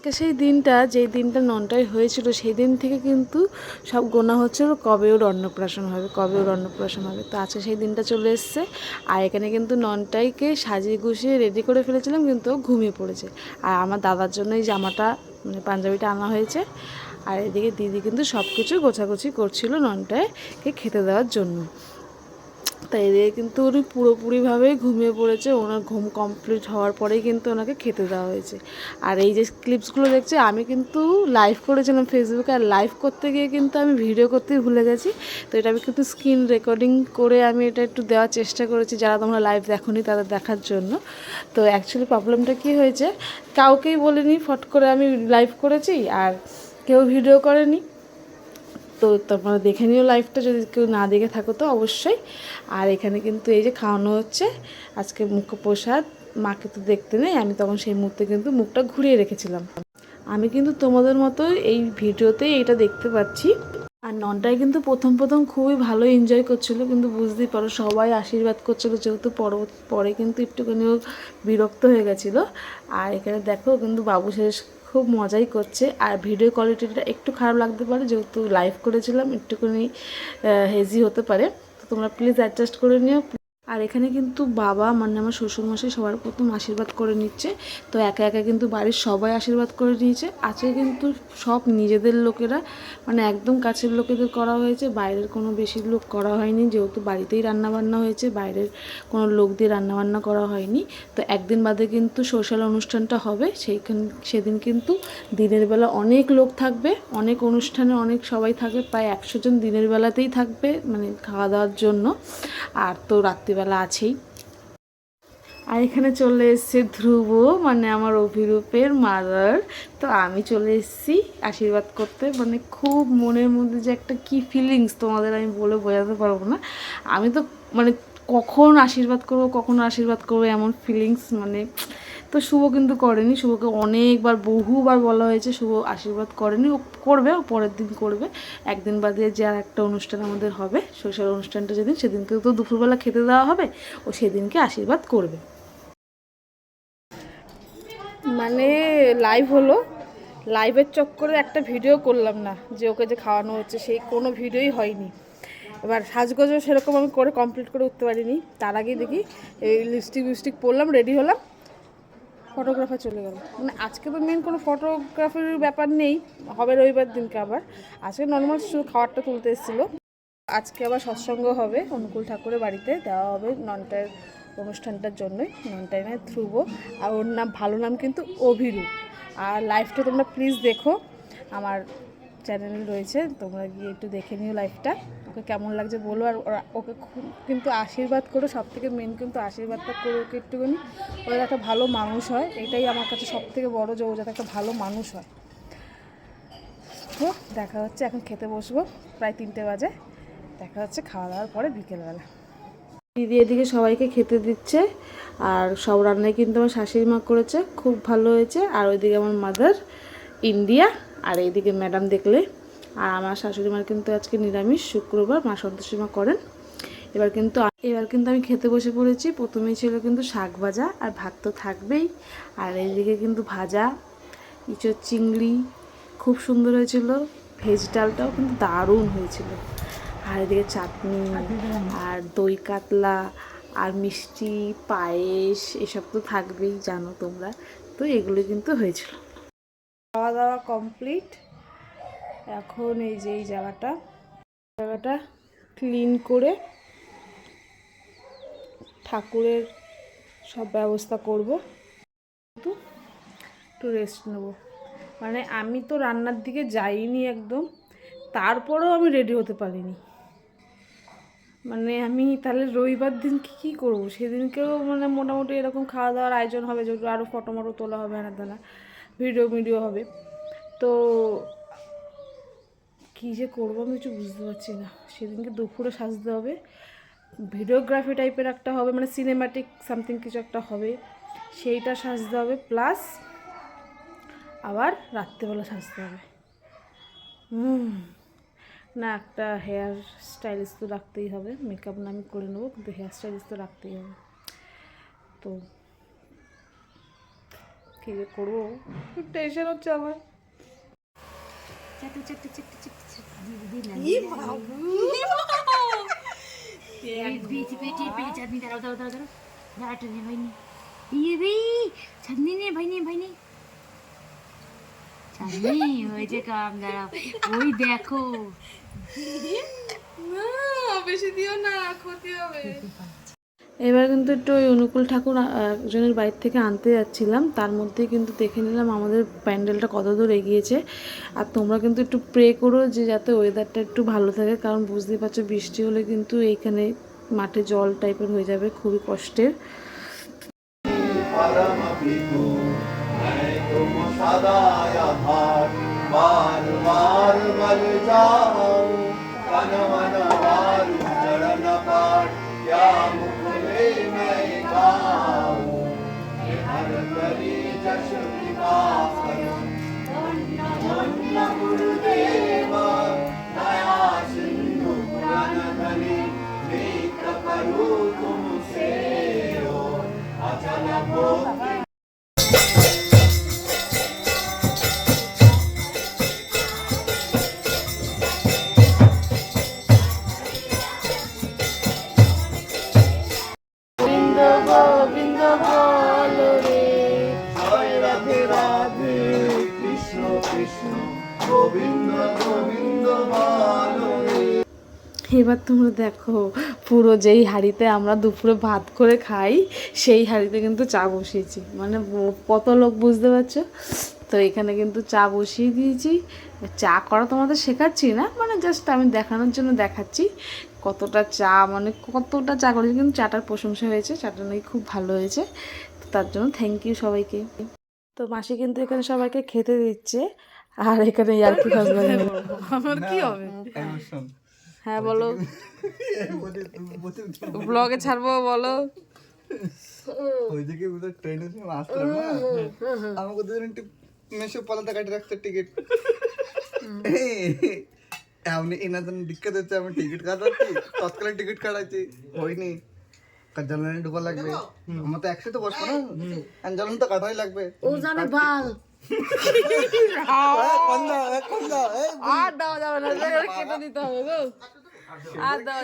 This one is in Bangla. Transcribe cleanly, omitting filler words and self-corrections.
আজকে সেই দিনটা, যেই দিনটা ননটাই হয়েছিল, সেই দিন থেকে কিন্তু সব গোনা হচ্ছিল কবে ওর অন্নপ্রাশন হবে, কবে ওর অন্নপ্রাশন হবে। তো আজকে সেই দিনটা চলে এসছে। আর এখানে কিন্তু ননটাইকে সাজিয়ে গুছিয়ে রেডি করে ফেলেছিলাম, কিন্তু ও ঘুমিয়ে পড়েছে। আর আমার দাদার জন্য এই জামাটা, মানে পাঞ্জাবিটা আনা হয়েছে। আর এদিকে দিদি কিন্তু সব কিছু গোছাগুছি করছিল ননটাইকে খেতে দেওয়ার জন্য। তাই এদিকে কিন্তু উনি পুরোপুরিভাবেই ঘুমিয়ে পড়েছে। ওনার ঘুম কমপ্লিট হওয়ার পরেই কিন্তু ওনাকে খেতে দেওয়া হয়েছে। আর এই যে ক্লিপসগুলো দেখছি, আমি কিন্তু লাইভ করেছিলাম ফেসবুকে, আর লাইভ করতে গিয়ে কিন্তু আমি ভিডিও করতেই ভুলে গেছি। তো এটা আমি কিন্তু স্ক্রিন রেকর্ডিং করে আমি এটা একটু দেওয়ার চেষ্টা করেছি, যারা তোমরা লাইভ দেখোনি তাদের দেখার জন্য। তো অ্যাকচুয়ালি প্রবলেমটা কী হয়েছে, কাউকেই বলিনি, ফট করে আমি লাইভ করেছি আর কেউ ভিডিও করেনি। তো তোমরা দেখে নিও লাইভটা, যদি কেউ না দেখে থাকো তো অবশ্যই। আর এখানে কিন্তু এই যে খাওয়ানো হচ্ছে আজকে মুখ্য প্রসাদ, মাকে তো দেখতে নেই, আমি তখন সেই মুহূর্তে কিন্তু মুখটা ঘুরিয়ে রেখেছিলাম। আমি কিন্তু তোমাদের মতো এই ভিডিওতেই এইটা দেখতে পাচ্ছি। আর ননটাই কিন্তু প্রথম প্রথম খুবই ভালো এনজয় করছিল, কিন্তু বুঝতেই পারো সবাই আশীর্বাদ করছিল যেহেতু, পরে কিন্তু একটুখানিও বিরক্ত হয়ে গেছিলো। আর এখানে দেখো কিন্তু বাবু শেষ খুব মজাই করছে। আর ভিডিও কোয়ালিটিটা একটু খারাপ লাগতে পারে, যেহেতু লাইভ করেছিলাম, একটুখানি হেজি হতে পারে। তো তোমরা প্লিজ অ্যাডজাস্ট করে নিও। আর এখানে কিন্তু বাবা, মানে আমার শ্বশুরমশাই সবার প্রথম আশীর্বাদ করে নিচ্ছে। তো একা একা কিন্তু বাড়ির সবাই আশীর্বাদ করে নিয়েছে। আজকে কিন্তু সব নিজেদের লোকেরা, মানে একদম কাছের লোকেদের করা হয়েছে, বাইরের কোনো বেশি লোক করা হয়নি, যেহেতু বাড়িতেই রান্নাবান্না হয়েছে, বাইরের কোনো লোক দিয়ে রান্নাবান্না করা হয়নি। তো একদিন বাদে কিন্তু সোশ্যাল অনুষ্ঠানটা হবে, সেদিন কিন্তু দিনের বেলা অনেক লোক থাকবে, অনেক অনুষ্ঠানে অনেক সবাই থাকবে, প্রায় 100 জন দিনের বেলাতেই থাকবে, মানে খাওয়া দাওয়ার জন্য। আর তো রাত্রিবেলা আছেই। আর এখানে চলে এসেছে ধ্রুব, মানে আমার অভিরূপের মাদার। তো আমি চলে এসেছি আশীর্বাদ করতে। মানে খুব মনের মধ্যে যে একটা কী ফিলিংস, তোমাদের আমি বলে বোঝাতে পারবো না। আমি তো মানে কখন আশীর্বাদ করবো এমন ফিলিংস, মানে। তো শুভ কিন্তু করেনি, শুভকে অনেকবার বহুবার বলা হয়েছে, শুভ আশীর্বাদ করেনি। ও করবে, ও পরের দিন করবে। একদিন বাদে যে আর একটা অনুষ্ঠান আমাদের হবে, সোশ্যাল অনুষ্ঠানটা যেদিন, সেদিনকে তো দুপুরবেলা খেতে দেওয়া হবে, ও সেদিনকে আশীর্বাদ করবে। মানে লাইভ হলো, লাইভের চক্করে একটা ভিডিও করলাম না, যে ওকে যে খাওয়ানো হচ্ছে সেই কোনো ভিডিওই হয়নি। এবার সাজগোজও সেরকম আমি করে কমপ্লিট করে উঠতে পারিনি। তার আগেই দেখি এই লিপস্টিক পরলাম, রেডি হলাম, ফটোগ্রাফার চলে গেল। মানে আজকে তো মেন কোনো ফটোগ্রাফির ব্যাপার নেই, হবে রবিবার দিনকে। আবার আজকে নর্মাল শুধু খাবারটা তুলতে এসেছিলো। আজকে আবার সৎসঙ্গ হবে অনুকূল ঠাকুরের বাড়িতে, দেওয়া হবে ননটার অনুষ্ঠানটার জন্যই, ননটাইমের ধ্রুব। আর ওর নাম, ভালো নাম কিন্তু অভিরূপ। আর লাইভটা তোমরা প্লিজ দেখো, আমার চ্যানেলে রয়েছে, তোমরা গিয়ে একটু দেখে নিও লাইভটা। ওকে কেমন লাগছে বলো। আর ওকে কিন্তু আশীর্বাদ করো, সব থেকে মেন কিন্তু আশীর্বাদটা করো ওকে একটুখানি, ও যাতে একটা ভালো মানুষ হয়। এটাই আমার কাছে সব থেকে বড়ো, যে ও যাতে একটা ভালো মানুষ হয়। তো দেখা হচ্ছে, এখন খেতে বসবো, প্রায় 3টে বাজে। দেখা হচ্ছে খাওয়া দাওয়ার পরে বিকেলবেলা। দিদি এদিকে সবাইকে খেতে দিচ্ছে। আর সব রান্নাই কিন্তু আমার শাশুড়ি মা করেছে, খুব ভালো হয়েছে। আর ওইদিকে আমার মাদার ইন্ডিয়া, আর এইদিকে ম্যাডাম দেখলে। আর আমার শাশুড়ি মার কিন্তু আজকে নিরামিষ, শুক্রবার মা সন্তোষী মা করেন। এবার কিন্তু আমি খেতে বসে পড়েছি। প্রথমেই ছিল কিন্তু শাক ভাজা, আর ভাত তো থাকবেই। আর এইদিকে কিন্তু ভাজা ইঁচড় চিংড়ি খুব সুন্দর হয়েছিল, ভেজ ডালটাও কিন্তু দারুণ হয়েছিল। আর এদিকে চাটনি, আর দই কাতলা, আর মিষ্টি, পায়েস, এসব তো থাকবেই, জানো তোমরা। তো এগুলো কিন্তু হয়েছিল। খাওয়া দাওয়া কমপ্লিট। এখন এই যে এই জায়গাটা ক্লিন করে ঠাকুরের সব ব্যবস্থা করব, কিন্তু একটু রেস্ট নেব। মানে আমি তো রান্নার দিকে যাইনি একদম, তারপরেও আমি রেডি হতে পারিনি। মানে আমি তাহলে রবিবার দিন কী করবো, সেদিনকেও মানে মোটামুটি এরকম খাওয়া দাওয়ার আয়োজন হবে, যেগুলো আরও ফটো তোলা হবে, না ভিডিও হবে। তো কী যে করবো আমি কিছু বুঝতে পারছি না। সেদিনকে দুপুরে সাজতে হবে, ভিডিওগ্রাফি টাইপের একটা হবে, মানে সিনেমাটিক সামথিং কিছু একটা হবে, সেইটা সাজতে হবে। প্লাস আবার রাত্রেবেলা সাজতে হবে। না, একটা হেয়ার স্টাইলিস্ট তো রাখতেই হবে, মেকআপ না আমি করে নেবো, কিন্তু হেয়ার স্টাইলিস্ট তো রাখতেই হবে। তো কি যে করবো, খুব টেনশন হচ্ছে আমার। হয়েছে কাম, দাঁড়াও ওই দেখো বেশি দিও না, ক্ষতি হবে। এবার কিন্তু একটু ওই অনুকূল ঠাকুর একজনের বাড়ির থেকে আনতে যাচ্ছিলাম, তার মধ্যেই কিন্তু দেখে নিলাম আমাদের প্যান্ডেলটা কত দূর এগিয়েছে। আর তোমরা কিন্তু একটু প্রে করো যে যাতে ওয়েদারটা একটু ভালো থাকে, কারণ বুঝতেই পারছো বৃষ্টি হলে কিন্তু এইখানে মাঠে জল টাইপের হয়ে যাবে, খুবই কষ্টের। গোবিন্দ বলো রে, জয় রাধে রাধে, কৃষ্ণ কৃষ্ণ গোবিন্দ গোবিন্দ বলো রে। এবার তোমরা দেখো, পুরো যেই হাঁড়িতে আমরা দুপুরে ভাত করে খাই সেই হাঁড়িতে কিন্তু চা বসিয়েছি, মানে কত লোক বুঝতে পারছো। তো এখানে কিন্তু চা বসিয়ে দিয়েছি। চা করা তোমাদের শেখাচ্ছি না, মানে জাস্ট আমি দেখানোর জন্য দেখাচ্ছি কতটা চা, মানে কতটা চা করেছি। কিন্তু চাটার প্রশংসা হয়েছে, চাটা নাকি খুব ভালো হয়েছে, তো তার জন্য থ্যাংক ইউ সবাইকে। তো মাসি কিন্তু এখানে সবাইকে খেতে দিচ্ছে, আর এখানে ইয়ার্কি হাজব্যান্ড আমার কি হবে। হ্যাঁ বলো, ব্লগে ছাড়বো বলো। ওইদিকে উধর ট্রেনের সময় আসলাম না, আমাকে দুজন মেশো পালাতে কাটি রাখছে টিকিট। এমনি এনাদের দিক্কত হচ্ছে, আমি টিকিট কাটাচ্ছি, তৎকালীন টিকিট কাটাচ্ছি হয়নি, জ্বালানি ঢোকা লাগবে, আমার তো একসাথে বসবো না, জ্বালানি তো কাটাই লাগবে। ও জানে বাল আর দেওয়া যাবে না, কেটে দিতে হবে গো, আর দেওয়া